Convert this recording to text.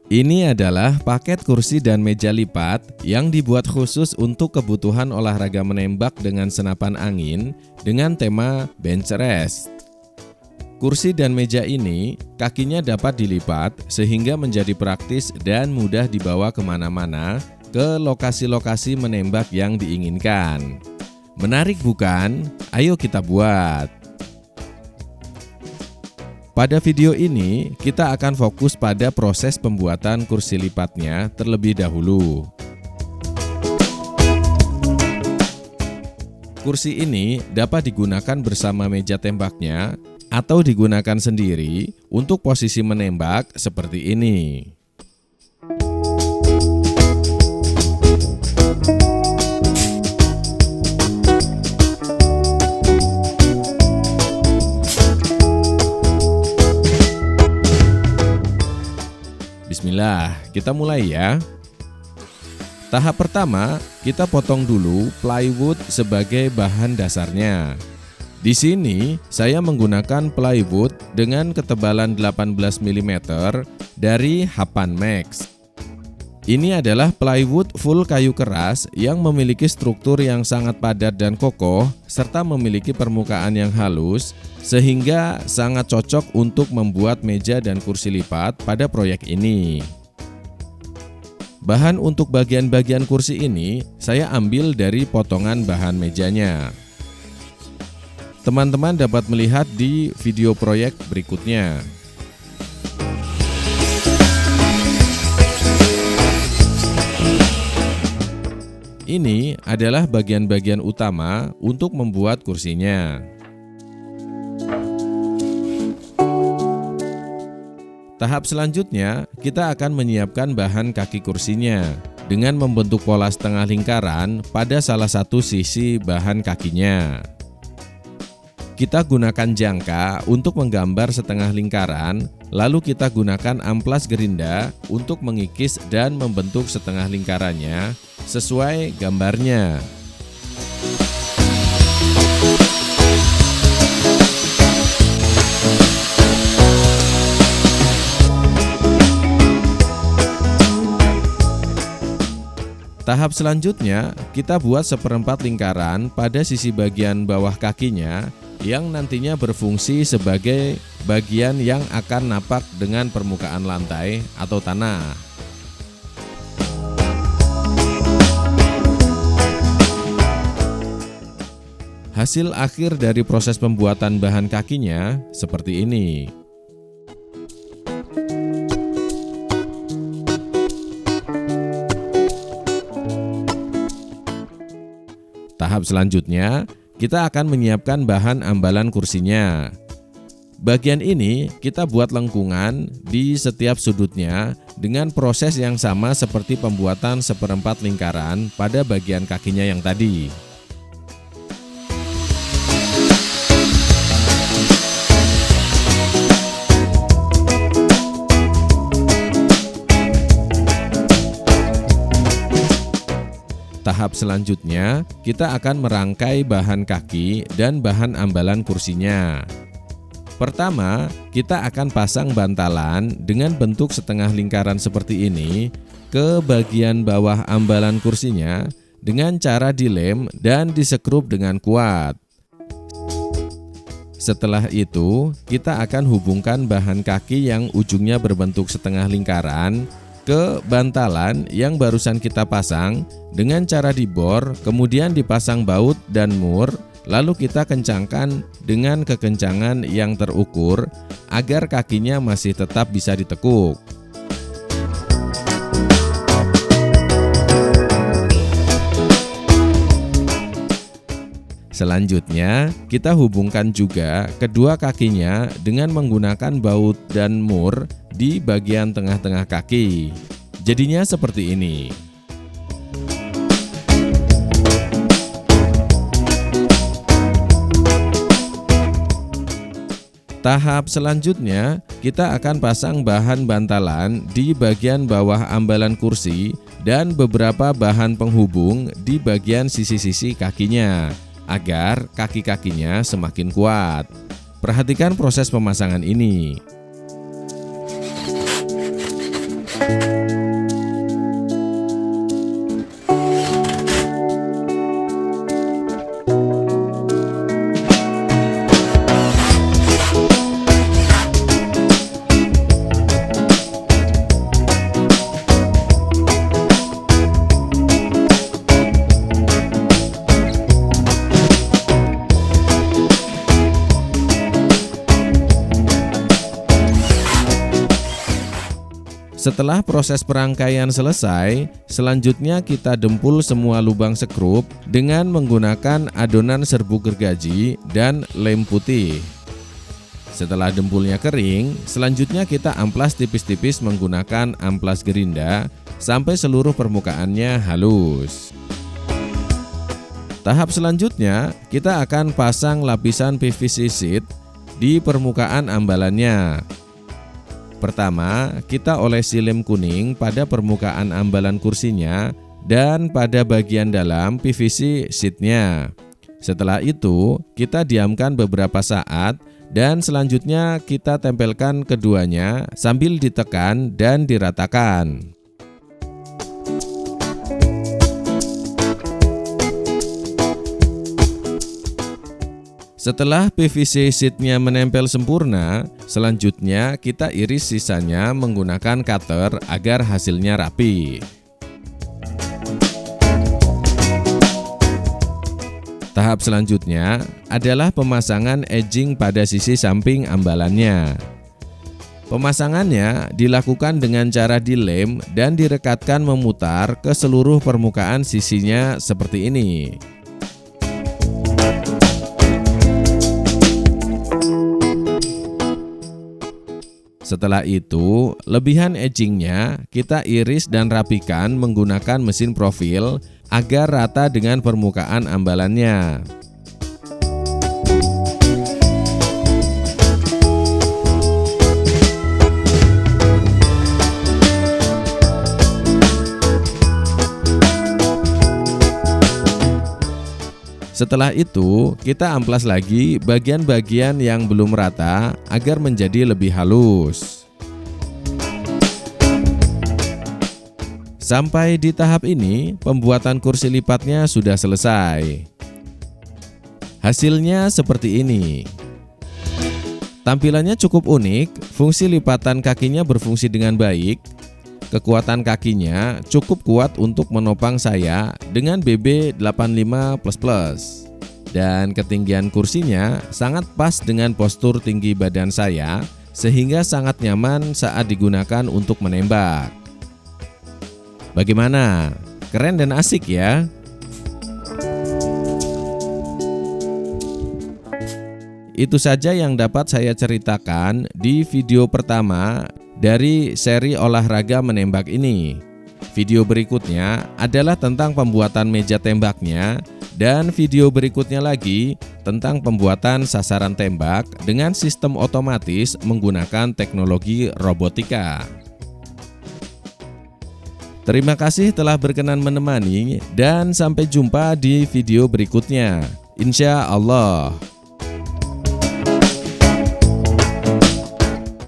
Ini adalah paket kursi dan meja lipat yang dibuat khusus untuk kebutuhan olahraga menembak dengan senapan angin dengan tema bench rest. Kursi dan meja ini kakinya dapat dilipat sehingga menjadi praktis dan mudah dibawa kemana-mana ke lokasi-lokasi menembak yang diinginkan. Menarik bukan? Ayo kita buat! Pada video ini, kita akan fokus pada proses pembuatan kursi lipatnya terlebih dahulu. Kursi ini dapat digunakan bersama meja tembaknya atau digunakan sendiri untuk posisi menembak seperti ini. Bismillah, kita mulai ya. Tahap pertama, kita potong dulu plywood sebagai bahan dasarnya. Di sini, saya menggunakan plywood dengan ketebalan 18 mm dari Hapan Max. Ini adalah plywood full kayu keras yang memiliki struktur yang sangat padat dan kokoh, serta memiliki permukaan yang halus, sehingga sangat cocok untuk membuat meja dan kursi lipat pada proyek ini. Bahan untuk bagian-bagian kursi ini saya ambil dari potongan bahan mejanya. Teman-teman dapat melihat di video proyek berikutnya. Ini adalah bagian-bagian utama untuk membuat kursinya. Tahap selanjutnya, kita akan menyiapkan bahan kaki kursinya dengan membentuk pola setengah lingkaran pada salah satu sisi bahan kakinya. Kita gunakan jangka untuk menggambar setengah lingkaran, lalu kita gunakan amplas gerinda untuk mengikis dan membentuk setengah lingkarannya sesuai gambarnya. Tahap selanjutnya, kita buat seperempat lingkaran pada sisi bagian bawah kakinya yang nantinya berfungsi sebagai bagian yang akan napak dengan permukaan lantai atau tanah. Hasil akhir dari proses pembuatan bahan kakinya seperti ini. Tahap selanjutnya, kita akan menyiapkan bahan ambalan kursinya. Bagian ini kita buat lengkungan di setiap sudutnya dengan proses yang sama seperti pembuatan seperempat lingkaran pada bagian kakinya yang tadi. Tahap selanjutnya, kita akan merangkai bahan kaki dan bahan ambalan kursinya. Pertama, kita akan pasang bantalan dengan bentuk setengah lingkaran seperti ini ke bagian bawah ambalan kursinya dengan cara dilem dan disekrup dengan kuat. Setelah itu, kita akan hubungkan bahan kaki yang ujungnya berbentuk setengah lingkaran ke bantalan yang barusan kita pasang dengan cara dibor, kemudian dipasang baut dan mur, lalu kita kencangkan dengan kekencangan yang terukur agar kakinya masih tetap bisa ditekuk. Selanjutnya, kita hubungkan juga kedua kakinya dengan menggunakan baut dan mur di bagian tengah-tengah kaki. Jadinya seperti ini. Tahap selanjutnya, kita akan pasang bahan bantalan di bagian bawah ambalan kursi dan beberapa bahan penghubung di bagian sisi-sisi kakinya, agar kaki-kakinya semakin kuat. Perhatikan proses pemasangan ini. Setelah proses perangkaian selesai, selanjutnya kita dempul semua lubang sekrup dengan menggunakan adonan serbuk gergaji dan lem putih. Setelah dempulnya kering, selanjutnya kita amplas tipis-tipis menggunakan amplas gerinda sampai seluruh permukaannya halus. Tahap selanjutnya, kita akan pasang lapisan PVC sheet di permukaan ambalannya. Pertama, kita olesi lem kuning pada permukaan ambalan kursinya dan pada bagian dalam PVC sheet-nya. Setelah itu, kita diamkan beberapa saat dan selanjutnya kita tempelkan keduanya sambil ditekan dan diratakan. Setelah PVC sheet-nya menempel sempurna, selanjutnya kita iris sisanya menggunakan cutter agar hasilnya rapi. Tahap selanjutnya adalah pemasangan edging pada sisi samping ambalannya. Pemasangannya dilakukan dengan cara dilem dan direkatkan memutar ke seluruh permukaan sisinya seperti ini. Setelah itu, lebihan edgingnya kita iris dan rapikan menggunakan mesin profil agar rata dengan permukaan ambalannya. Setelah itu, kita amplas lagi bagian-bagian yang belum rata agar menjadi lebih halus. Sampai di tahap ini, pembuatan kursi lipatnya sudah selesai. Hasilnya seperti ini. Tampilannya cukup unik, fungsi lipatan kakinya berfungsi dengan baik. Kekuatan kakinya cukup kuat untuk menopang saya dengan BB85++. Dan ketinggian kursinya sangat pas dengan postur tinggi badan saya sehingga sangat nyaman saat digunakan untuk menembak. Bagaimana? Keren dan asik ya? Itu saja yang dapat saya ceritakan di video pertama dari seri olahraga menembak ini. Video berikutnya adalah tentang pembuatan meja tembaknya dan video berikutnya lagi tentang pembuatan sasaran tembak dengan sistem otomatis menggunakan teknologi robotika. Terima kasih telah berkenan menemani dan sampai jumpa di video berikutnya. Insya Allah.